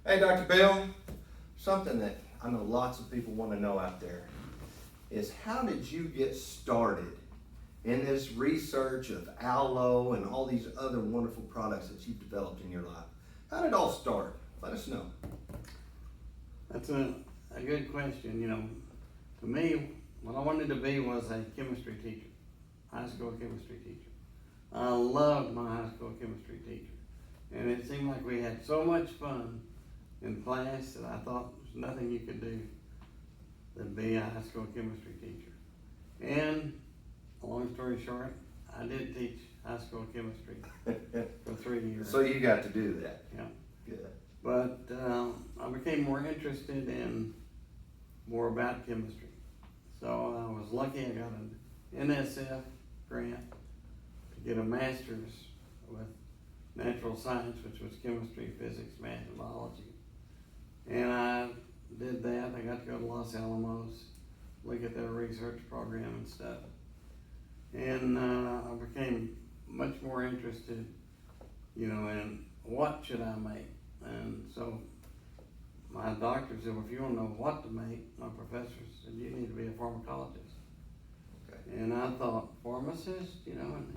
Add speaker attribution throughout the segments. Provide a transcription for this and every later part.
Speaker 1: Hey, Dr. Bill, something that I know lots of people want to know out there is how did you get started in this research of aloe and all these other wonderful products that you've developed in your life? How did it all start? Let us know.
Speaker 2: That's a good question. You know, to me, what I wanted to be was a chemistry teacher, high school chemistry teacher. I loved my high school chemistry teacher. And it seemed like we had so much fun in class that I thought there's nothing you could do than be a high school chemistry teacher. And, long story short, I did teach high school chemistry for 3 years.
Speaker 1: So you got to do that.
Speaker 2: Yeah.
Speaker 1: Good.
Speaker 2: But I became more interested in more about chemistry. So I was lucky I got an NSF grant to get a master's with natural science, which was chemistry, physics, math, and biology. And I did that. I got to go to Los Alamos, look at their research program and stuff. And I became much more interested, in what should I make. And so my doctor said, well, if you want to know what to make, my professor said, you need to be a pharmacologist.
Speaker 1: Okay.
Speaker 2: And I thought, pharmacist, and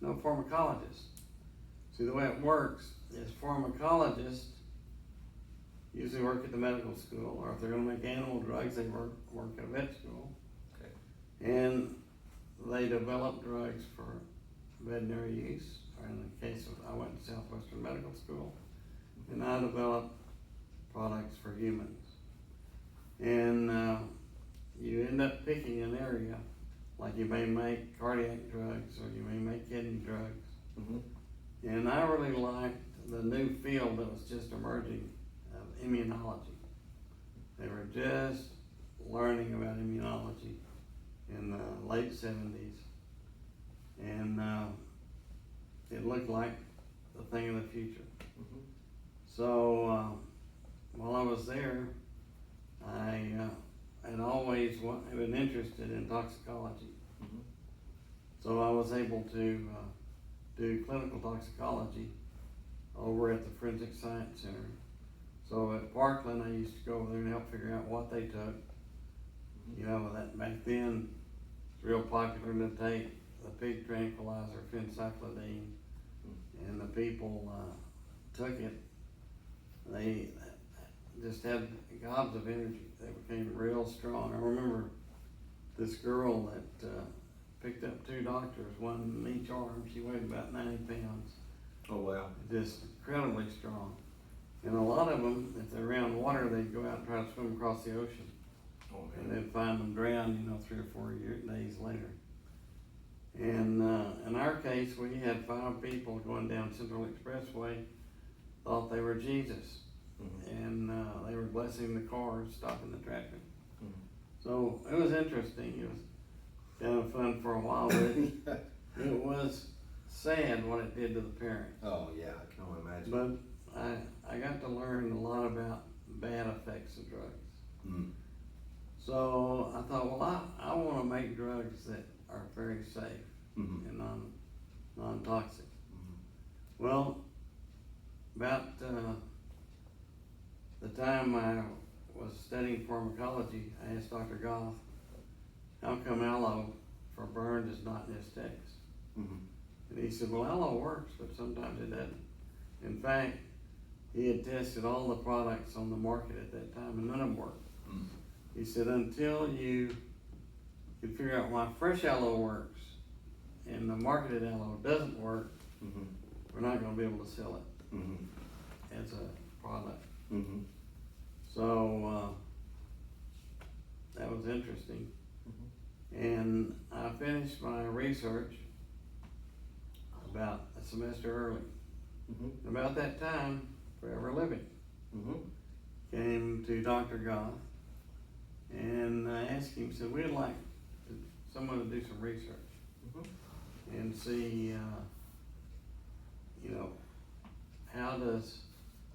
Speaker 2: no pharmacologist. See, the way it works is pharmacologists usually work at the medical school, or if they're going to make animal drugs, they work at a vet school.
Speaker 1: Okay.
Speaker 2: And they develop drugs for veterinary use, or in the case of, I went to Southwestern Medical School, and I developed products for humans. And you end up picking an area, like you may make cardiac drugs, or you may make kidney drugs.
Speaker 1: Mm-hmm.
Speaker 2: And I really liked the new field that was just emerging of immunology. They were just learning about immunology in the late 70s. And it looked like the thing of the future.
Speaker 1: Mm-hmm.
Speaker 2: So while I was there, I had always been interested in toxicology.
Speaker 1: Mm-hmm.
Speaker 2: So I was able to do clinical toxicology over at the Forensic Science Center. So at Parkland, I used to go over there and help figure out what they took. That back then, it's real popular to take the pig tranquilizer, phencyclidine, and the people took it. They just had gobs of energy. They became real strong. I remember this girl that picked up 2 doctors, one in each arm. She weighed about 90 pounds.
Speaker 1: Oh, wow.
Speaker 2: Just incredibly strong. And a lot of them, if they're around water, they'd go out and try to swim across the ocean.
Speaker 1: Oh,
Speaker 2: And
Speaker 1: man.
Speaker 2: they'd find them drowned, 3 or 4 days later. And in our case, we had 5 people going down Central Expressway, thought they were Jesus.
Speaker 1: Mm-hmm.
Speaker 2: And they were blessing the cars, stopping the traffic.
Speaker 1: Mm-hmm.
Speaker 2: So it was interesting. It was kind of fun for a while, but it was sad what it did to the parents.
Speaker 1: Oh, yeah, I can only imagine.
Speaker 2: But I got to learn a lot about bad effects of drugs.
Speaker 1: Mm.
Speaker 2: So I thought, well, I want to make drugs that are very safe
Speaker 1: Mm-hmm.
Speaker 2: and non-toxic.
Speaker 1: Mm-hmm.
Speaker 2: Well, about the time I was studying pharmacology, I asked Dr. Goff, how come aloe for burns is not in his text?
Speaker 1: Mm-hmm.
Speaker 2: And he said, well, aloe works, but sometimes it doesn't. In fact, he had tested all the products on the market at that time, and none of them worked.
Speaker 1: Mm-hmm.
Speaker 2: He said, until you can figure out why fresh aloe works and the marketed aloe doesn't work,
Speaker 1: Mm-hmm.
Speaker 2: we're not going to be able to sell it
Speaker 1: Mm-hmm.
Speaker 2: as a product.
Speaker 1: Mm-hmm.
Speaker 2: So that was interesting.
Speaker 1: Mm-hmm.
Speaker 2: And I finished my research about a semester early.
Speaker 1: Mm-hmm.
Speaker 2: About that time, Forever Living
Speaker 1: Mm-hmm.
Speaker 2: came to Dr. Goff, and I asked him, said, we'd like someone to do some research
Speaker 1: Mm-hmm.
Speaker 2: and see, how does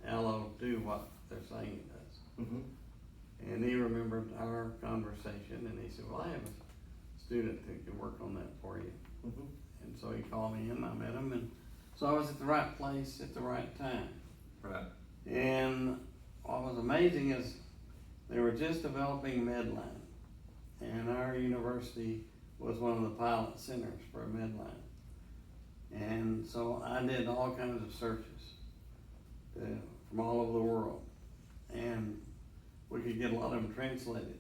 Speaker 2: aloe do what they're saying it does.
Speaker 1: Mm-hmm.
Speaker 2: And he remembered our conversation, and he said, well, I have a student that can work on that for you.
Speaker 1: Mm-hmm.
Speaker 2: And so he called me in, I met him, and so I was at the right place at the right time.
Speaker 1: Right.
Speaker 2: And amazing is they were just developing Medline, and our university was one of the pilot centers for Medline. And so I did all kinds of searches from all over the world, and we could get a lot of them translated.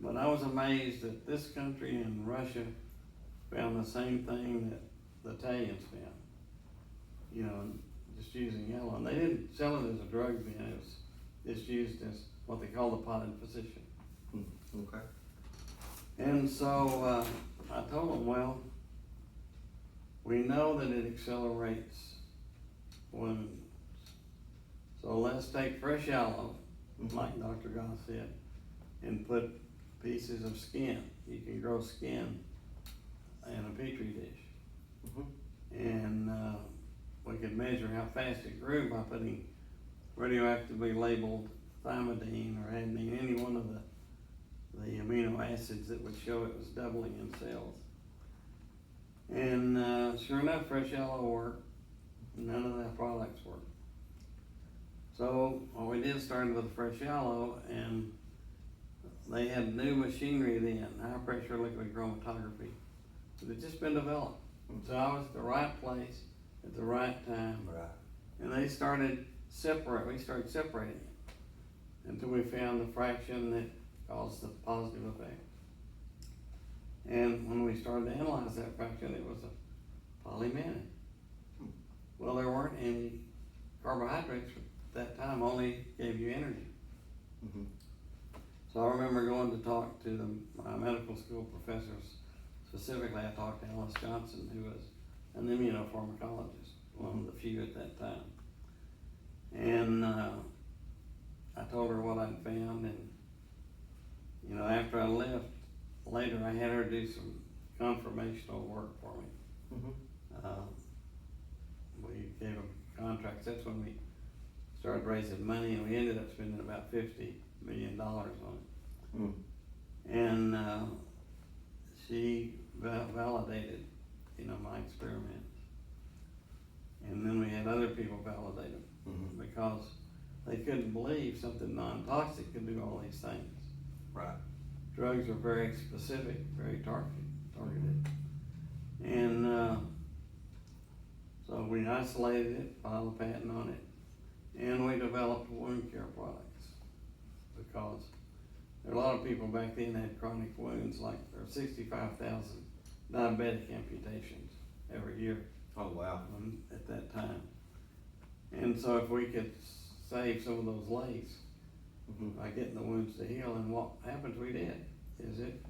Speaker 2: But I was amazed that this country and Russia found the same thing that the Italians found. You know, just using yellow. And they didn't sell it as a drug then, it was just used as what they call the potted position.
Speaker 1: Okay.
Speaker 2: And so I told them, well, we know that it accelerates wounds. So let's take fresh aloe, like Dr. Goss said, and put pieces of skin. You can grow skin in a petri dish. And we could measure how fast it grew by putting radioactively labeled thymidine or adenine, any one of the amino acids that would show it was doubling in cells. And sure enough, fresh aloe worked. None of the products worked. So what we did started with fresh aloe, and they had new machinery then, high pressure liquid chromatography. It had just been developed. So I was at the right place at the right time.
Speaker 1: Right.
Speaker 2: And we started separating it until we found the fraction that caused the positive effect. And when we started to analyze that fraction, it was a polymannan. Well, there weren't any carbohydrates at that time, only gave you energy. So I remember going to talk to my medical school professors. Specifically, I talked to Alice Johnson, who was an immunopharmacologist, one of the few at that time. And I told her what I'd found, and you know, after I left, later I had her do some confirmational work for me. We gave them contracts. That's when we started raising money, and we ended up spending about $50 million on it. And she validated, you know, my experiments. And then we had other people validate them because they couldn't believe something non-toxic could do all these things.
Speaker 1: Right.
Speaker 2: Drugs are very specific, very targeted. And so we isolated it, filed a patent on it, and we developed wound care products because there were a lot of people back then had chronic wounds, like there were 65,000 diabetic amputations every year.
Speaker 1: Oh, wow.
Speaker 2: At that time. And so if we could save some of those lace by getting the wounds to heal, and what happens we did, is it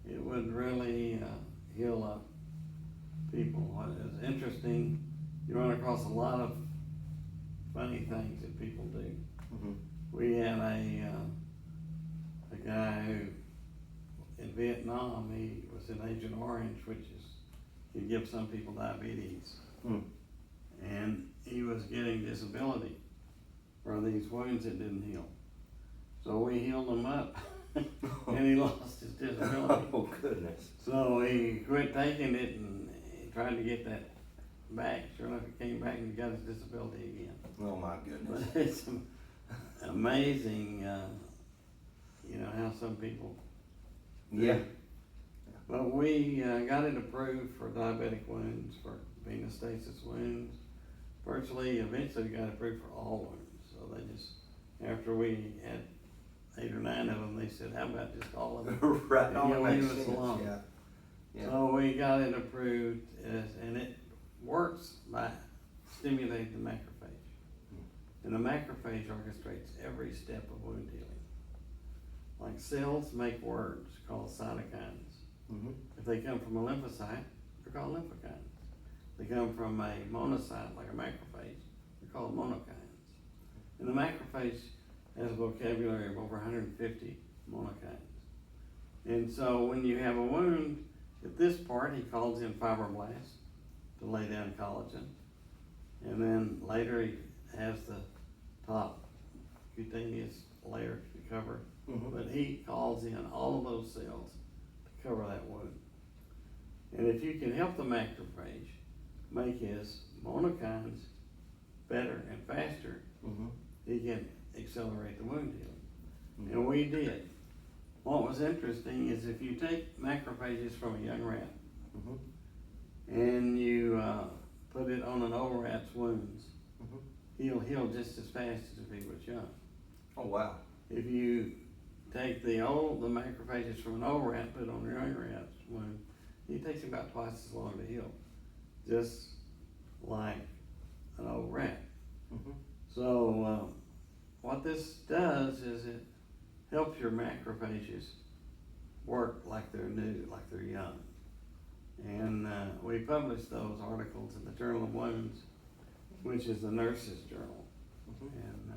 Speaker 2: would really heal up people. What is interesting, you run across a lot of funny things that people do. We had a guy who, in Vietnam, he was in Agent Orange, which is, can give some people diabetes. And he was getting disability for these wounds that didn't heal. So we healed him up, and he lost his disability.
Speaker 1: Oh, goodness.
Speaker 2: So he quit taking it, and he tried to get that back. Sure enough, he came back and he got his disability again.
Speaker 1: Oh, my goodness.
Speaker 2: But it's amazing, you know, how some people.
Speaker 1: Yeah.
Speaker 2: But we got it approved for diabetic wounds, for venous stasis wounds. Virtually, eventually got approved for all wounds. So they just, after we had 8 or 9 of them, they said, how about just all of them?
Speaker 1: Right.
Speaker 2: And
Speaker 1: Oh,
Speaker 2: you'll
Speaker 1: that
Speaker 2: leave
Speaker 1: makes
Speaker 2: us
Speaker 1: sense.
Speaker 2: alone.
Speaker 1: Yeah.
Speaker 2: So we got it approved, and it works by stimulating the macrophage. And the macrophage orchestrates every step of wound healing. Like cells make words called cytokines. If they come from a lymphocyte, they're called lymphokines. If they come from a monocyte, like a macrophage, they're called monokines. And the macrophage has a vocabulary of over 150 monokines. And so when you have a wound, at this part, he calls in fibroblasts to lay down collagen. And then later he has the top cutaneous layer to cover. But he calls in all of those cells to cover that wound. And if you can help the macrophage make his monokines better and faster, he can accelerate the wound healing. And we did. What was interesting is if you take macrophages from a young rat and you put it on an old rat's wounds, he'll heal just as fast as if he was young.
Speaker 1: Oh, wow.
Speaker 2: If you take the macrophages from an old rat, put it on a young rat's wound, it takes him about twice as long to heal, just like an old rat. So what this does is it helps your macrophages work like they're new, like they're young. And we published those articles in the Journal of Wounds, which is the nurse's journal. And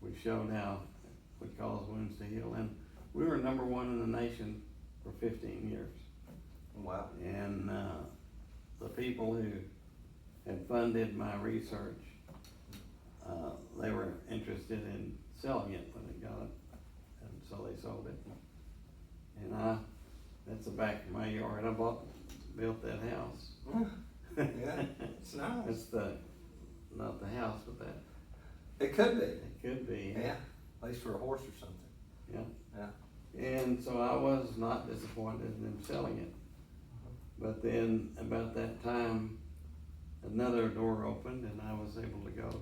Speaker 2: we showed how it would cause wounds to heal. And we were number one in the nation for 15 years.
Speaker 1: Wow.
Speaker 2: And the people who had funded my research, they were interested in selling it when they got it. And so they sold it. And that's the back of my yard. I built that house.
Speaker 1: Yeah, it's nice.
Speaker 2: It's not the house, but that.
Speaker 1: It could be.
Speaker 2: It could be.
Speaker 1: Yeah, place for a horse or something.
Speaker 2: Yeah.
Speaker 1: Yeah.
Speaker 2: And so I was not disappointed in them selling it. But then about that time, another door opened and I was able to go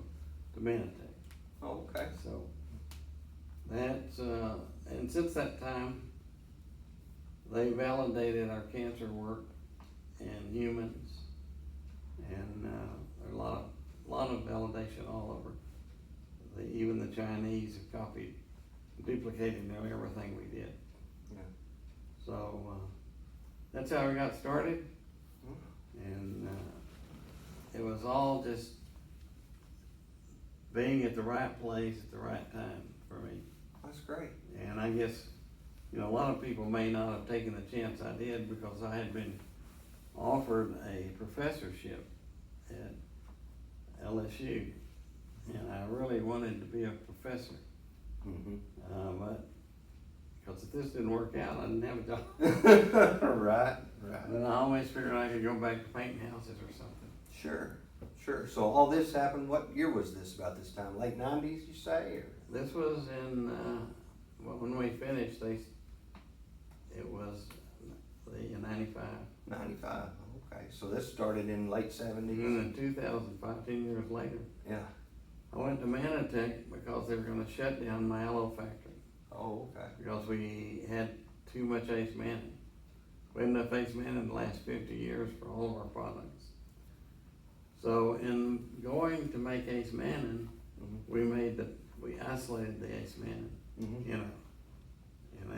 Speaker 2: to Manatee.
Speaker 1: Oh, okay.
Speaker 2: So that's, and since that time, they validated our cancer work in humans, and there's a lot of validation all over. Even the Chinese have copied, duplicated nearly everything we did.
Speaker 1: Yeah.
Speaker 2: So that's how we got started, and it was all just being at the right place at the right time for me.
Speaker 1: That's great.
Speaker 2: And I guess, a lot of people may not have taken the chance I did because I had been offered a professorship at LSU, and I really wanted to be a professor. But because if this didn't work out, I didn't have a job.
Speaker 1: Right.
Speaker 2: And I always figured I could go back to painting houses or something.
Speaker 1: Sure. So all this happened, what year was this about this time? Late 90s, you say? Or?
Speaker 2: This was in, when we finished, it was the 95.
Speaker 1: 95, okay. So this started in late 70s?
Speaker 2: And in 2005, 10 years later,
Speaker 1: Yeah.
Speaker 2: I went to Manatee because they were going to shut down my aloe factory.
Speaker 1: Oh, okay.
Speaker 2: Because we had too much Ace Manning. We had enough Ace Manning in the last 50 years for all of our products. So in going to make Ace Manning, we isolated the Ace Manning in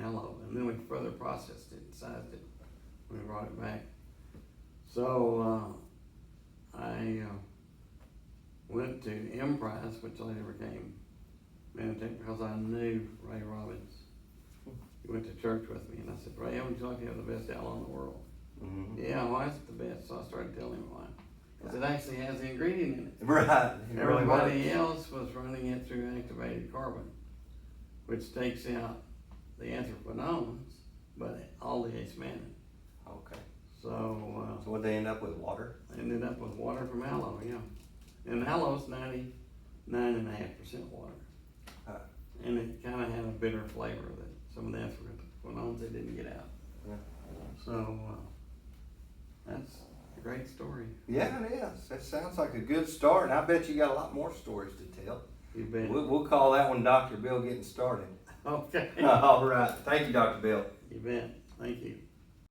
Speaker 2: aloe, and then we further processed it and sized it. We brought it back. So I went to Emprise, which later became Manatee, because I knew Ray Robbins. He went to church with me, and I said, Ray, would you like to have the best aloe in the world? Yeah, why is it the best? So I started telling him why. Because it actually has the ingredient in it.
Speaker 1: Right.
Speaker 2: Everybody else was running it through activated carbon, which takes out the anthraquinones, but all the Ace Manning.
Speaker 1: Okay.
Speaker 2: So
Speaker 1: So what they end up with, water?
Speaker 2: ended up with water from aloe, yeah. And aloe's 99.5% water. And it kind of had a bitter flavor that some of the anthraquinones they didn't get out.
Speaker 1: Yeah.
Speaker 2: So that's a great story.
Speaker 1: Yeah, it is. That sounds like a good start, and I bet you got a lot more stories to tell.
Speaker 2: You bet.
Speaker 1: We'll call that one Dr. Bill Getting Started.
Speaker 2: Okay.
Speaker 1: All right. Thank you, Dr. Bill.
Speaker 2: You bet. Thank you.